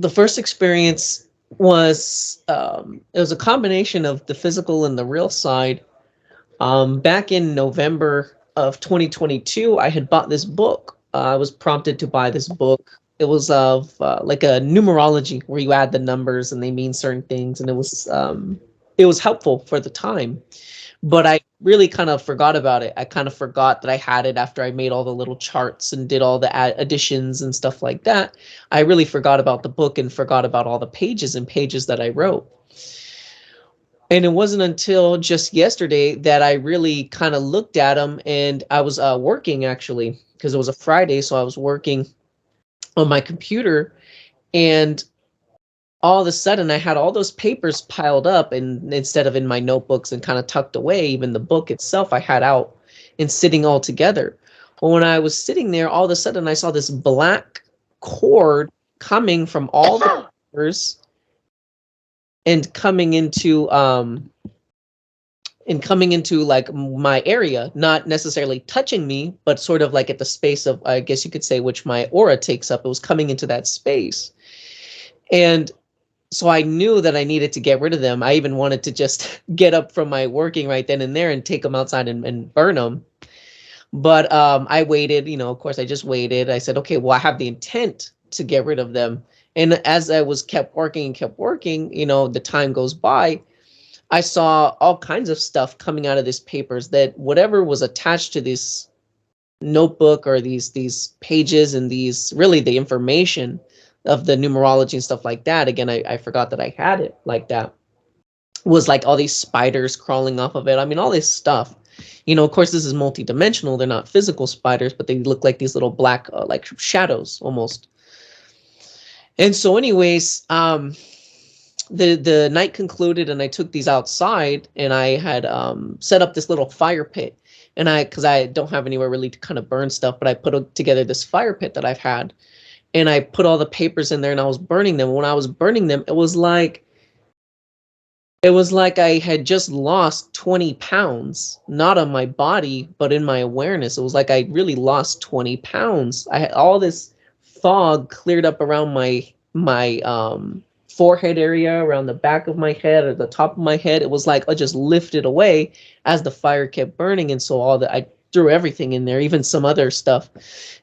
The first experience was it was a combination of the physical and the real side. Back in November of 2022, I had bought this book. I was prompted to buy this book. It was of like a numerology where you add the numbers and they mean certain things, and it was helpful for the time. But I really kind of forgot about it. I kind of forgot that I had it after I made all the little charts and did all the additions and stuff like that. I really forgot about the book and forgot about all the pages and pages that I wrote. And it wasn't until just yesterday that I really kind of looked at them, and I was working actually, because it was a Friday, so I was working on my computer, and all of a sudden I had all those papers piled up, and instead of in my notebooks and kind of tucked away, even the book itself I had out and sitting all together. Well, when I was sitting there, all of a sudden I saw this black cord coming from all the papers and coming into like my area, not necessarily touching me, but sort of like at the space of, I guess you could say, which my aura takes up. It was coming into that space. And so I knew that I needed to get rid of them. I even wanted to just get up from my working right then and there and take them outside and burn them. But I waited, of course, I just waited. I said, okay, well, I have the intent to get rid of them. And as I kept working, the time goes by, I saw all kinds of stuff coming out of these papers, that whatever was attached to this notebook or these pages and these, really the information of the numerology and stuff like that. Again, I forgot that I had it like that. Was like all these spiders crawling off of it. I mean, all this stuff. Of course, this is multidimensional. They're not physical spiders, but they look like these little black, like shadows almost. And so anyways, the night concluded, and I took these outside, and I had set up this little fire pit. And because I don't have anywhere really to kind of burn stuff, but I put together this fire pit that I've had. And I put all the papers in there, and I was burning them. When I was burning them, it was like I had just lost 20 pounds, not on my body, but in my awareness. It was like I really lost 20 pounds. I had all this fog cleared up around my forehead area, around the back of my head, or the top of my head. It was like I just lifted away as the fire kept burning. And so I threw everything in there, even some other stuff,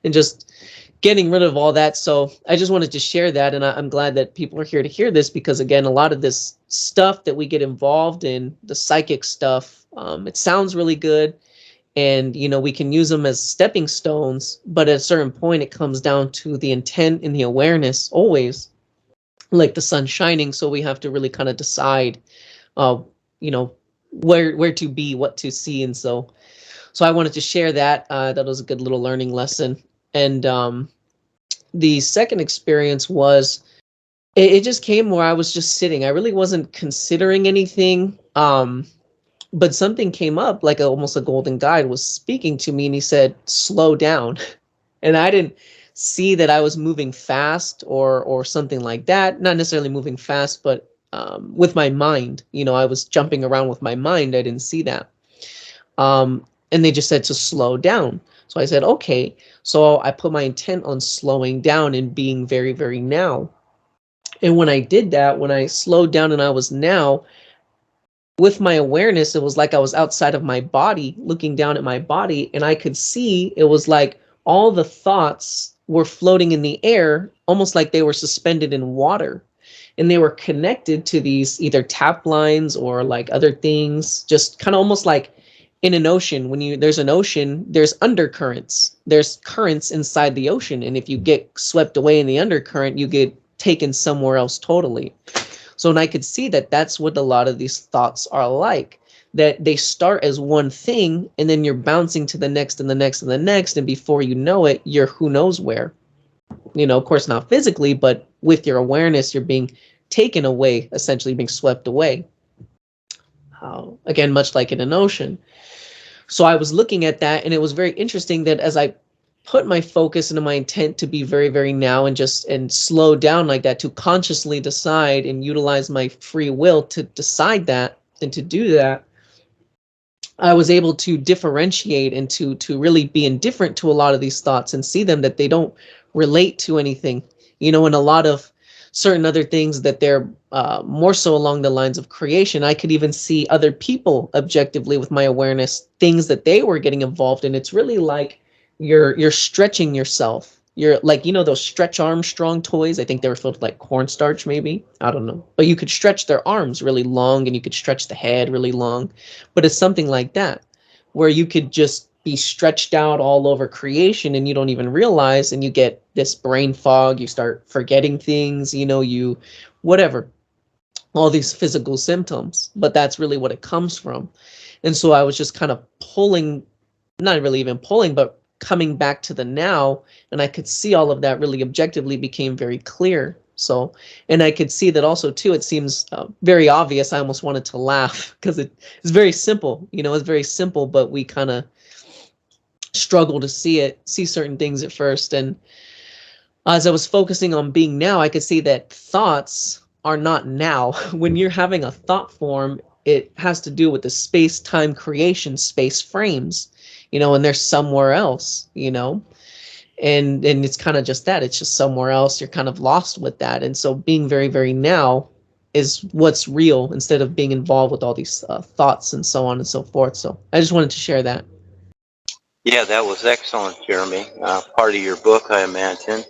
and just getting rid of all that. So I just wanted to share that, and I'm glad that people are here to hear this, because again, a lot of this stuff that we get involved in, the psychic stuff, it sounds really good, and we can use them as stepping stones, but at a certain point it comes down to the intent and the awareness, always like the sun shining. So we have to really kind of decide where to be, what to see. And so I wanted to share that. That was a good little learning lesson. And the second experience was, it just came where I was just sitting. I really wasn't considering anything, but something came up, like almost a golden guide was speaking to me, and he said, slow down. And I didn't see that I was moving fast or something like that. Not necessarily moving fast, but with my mind. I was jumping around with my mind. I didn't see that. And they just said to slow down. So I said, okay. So I put my intent on slowing down and being very, very now. And when I did that, when I slowed down and I was now, with my awareness, it was like I was outside of my body, looking down at my body, and I could see, it was like all the thoughts were floating in the air, almost like they were suspended in water. And they were connected to these either tap lines or like other things, just kind of almost like in an ocean. When there's an ocean, there's undercurrents, there's currents inside the ocean. And if you get swept away in the undercurrent, you get taken somewhere else totally. So, and I could see that that's what a lot of these thoughts are like, that they start as one thing, and then you're bouncing to the next and the next and the next. And before you know it, you're who knows where, of course, not physically, but with your awareness, you're being taken away, essentially being swept away. Again, much like in an ocean. So I was looking at that, and it was very interesting that as I put my focus into my intent to be very, very now, and slow down like that, to consciously decide and utilize my free will to decide that and to do that, I was able to differentiate and to really be indifferent to a lot of these thoughts and see them, that they don't relate to anything. And a lot of certain other things that they're more so along the lines of creation. I could even see other people objectively with my awareness, things that they were getting involved in. It's really like you're stretching yourself. You're like, you know, those Stretch Armstrong toys. I think they were filled with like cornstarch, maybe. I don't know. But you could stretch their arms really long and you could stretch the head really long. But it's something like that, where you could just be stretched out all over creation and you don't even realize, and you get this brain fog. You start forgetting things, you know, you whatever, all these physical symptoms. But that's really what it comes from. And so I was just kind of pulling, not really even pulling, but coming back to the now, and I could see all of that really objectively became very clear. So, and I could see that also too, it seems very obvious. I almost wanted to laugh because it's very simple, you know, it's very simple, but we kind of struggle to see certain things at first. And as I was focusing on being now, I could see that thoughts are not now. When you're having a thought form, it has to do with the space-time creation, space frames, you know, and they're somewhere else, you know, and it's kind of just that, it's just somewhere else. You're kind of lost with that. And so being very, very now is what's real, instead of being involved with all these thoughts and so on and so forth. So I just wanted to share that. Yeah, that was excellent, Jeremy. Part of your book, I imagine.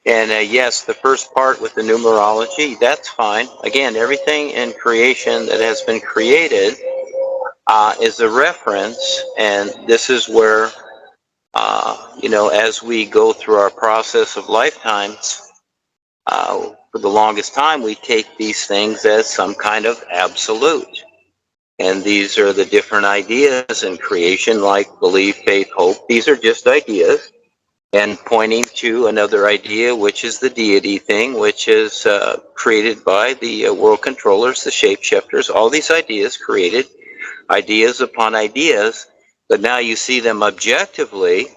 And yes, the first part with the numerology, that's fine. Again, everything in creation that has been created is a reference, and this is where, you know, as we go through our process of lifetimes, for the longest time, we take these things as some kind of absolute. And these are the different ideas in creation, like belief, faith, hope. These are just ideas, and pointing to another idea, which is the deity thing, which is created by the WorldKontrollers, the shapeshifters. All these ideas created, ideas upon ideas, but now you see them objectively,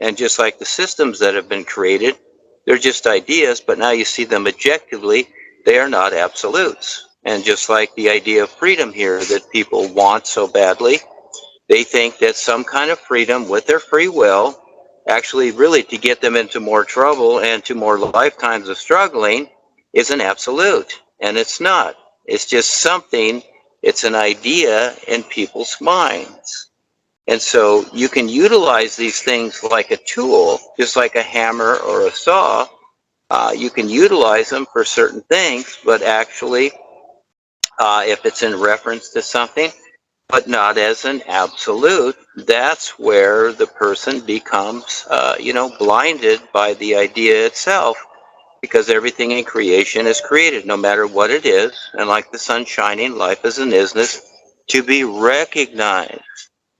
and just like the systems that have been created, they're just ideas, but now you see them objectively, they are not absolutes. And just like the idea of freedom here that people want so badly, they think that some kind of freedom with their free will, actually really to get them into more trouble and to more lifetimes of struggling, is an absolute. And it's not. It's just something, it's an idea in people's minds. And so you can utilize these things like a tool, just like a hammer or a saw. You can utilize them for certain things, but actually, if it's in reference to something, but not as an absolute, that's where the person becomes, you know, blinded by the idea itself, because everything in creation is created, no matter what it is. And like the sun shining, life is an isness to be recognized,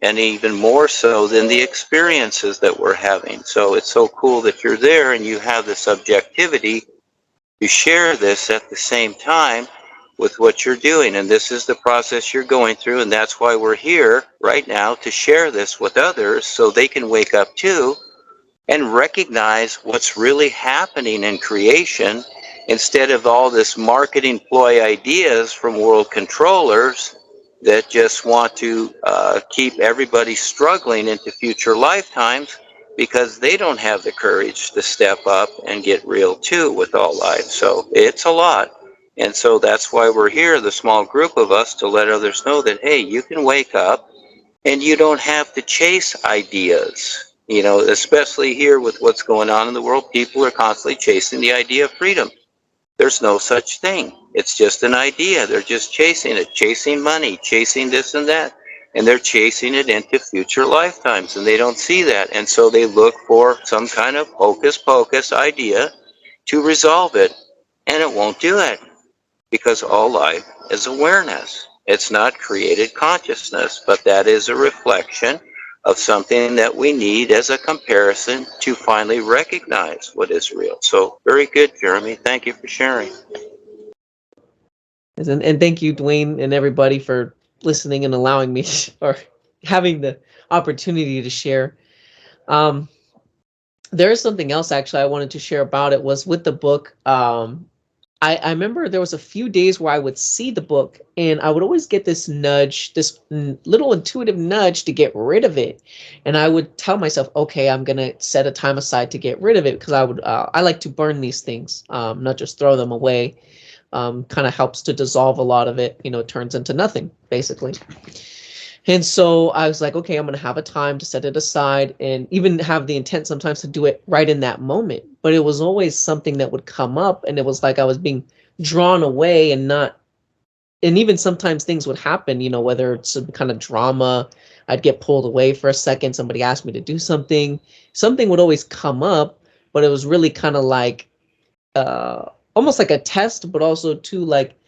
and even more so than the experiences that we're having. So it's so cool that you're there and you have this objectivity to share this at the same time with what you're doing. And this is the process you're going through, and that's why we're here right now, to share this with others so they can wake up too and recognize what's really happening in creation, instead of all this marketing ploy ideas from WorldKontrollers that just want to keep everybody struggling into future lifetimes, because they don't have the courage to step up and get real too with all life. So it's a lot. And so that's why we're here, the small group of us, to let others know that, hey, you can wake up and you don't have to chase ideas. You know, especially here with what's going on in the world, people are constantly chasing the idea of freedom. There's no such thing. It's just an idea. They're just chasing it, chasing money, chasing this and that. And they're chasing it into future lifetimes, and they don't see that. And so they look for some kind of hocus pocus idea to resolve it, and it won't do it, because all life is awareness. It's not created consciousness, but that is a reflection of something that we need as a comparison to finally recognize what is real. So very good, Jeremy. Thank you for sharing. And thank you, Duane, and everybody for listening and allowing me or having the opportunity to share. There is something else actually I wanted to share about it, was with the book. I remember there was a few days where I would see the book and I would always get this nudge, this little intuitive nudge to get rid of it. And I would tell myself, okay, I'm going to set a time aside to get rid of it because I like to burn these things, not just throw them away. Kind of helps to dissolve a lot of it. It turns into nothing, basically. And so I was like, okay, I'm going to have a time to set it aside and even have the intent sometimes to do it right in that moment. But it was always something that would come up and it was like I was being drawn away and not, and even sometimes things would happen, whether it's some kind of drama, I'd get pulled away for a second. Somebody asked me to do something. Something would always come up, but it was really kind of like, almost like a test, but also too like,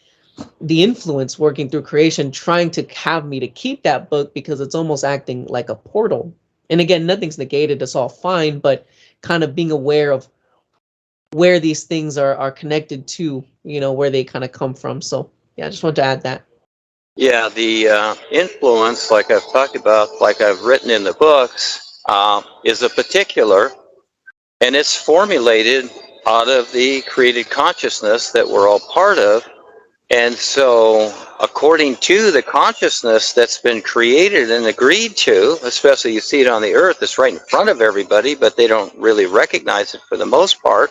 the influence working through creation trying to have me to keep that book because it's almost acting like a portal. And again, nothing's negated, it's all fine, but kind of being aware of where these things are connected to, where they kind of come from. So yeah, I just want to add that. Yeah, the influence, like I've talked about, like I've written in the books, is a particular, and it's formulated out of the created consciousness that we're all part of. And so, according to the consciousness that's been created and agreed to, especially you see it on the earth, it's right in front of everybody, but they don't really recognize it for the most part,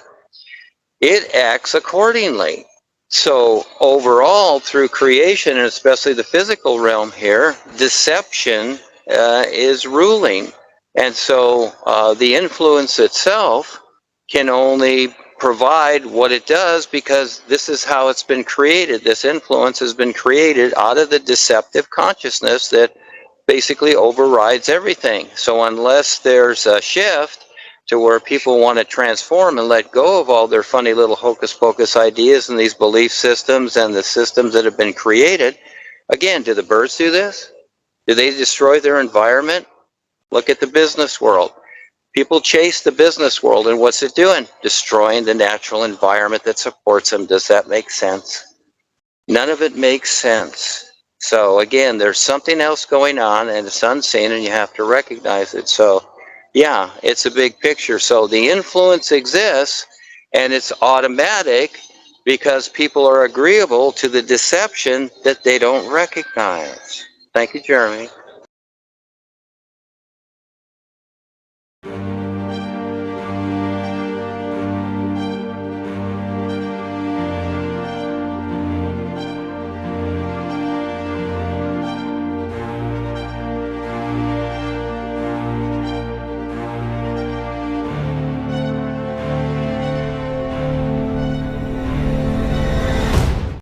it acts accordingly. So overall, through creation, and especially the physical realm here, deception is ruling. And so the influence itself can only provide what it does because this is how it's been created. This influence has been created out of the deceptive consciousness that basically overrides everything. So unless there's a shift to where people want to transform and let go of all their funny little hocus pocus ideas and these belief systems and the systems that have been created, again, do the birds do this? Do they destroy their environment? Look at the business world. People chase the business world, and what's it doing? Destroying the natural environment that supports them. Does that make sense? None of it makes sense. So again, there's something else going on, and it's unseen, and you have to recognize it. So yeah, it's a big picture. So the influence exists, and it's automatic because people are agreeable to the deception that they don't recognize. Thank you, Jeremy.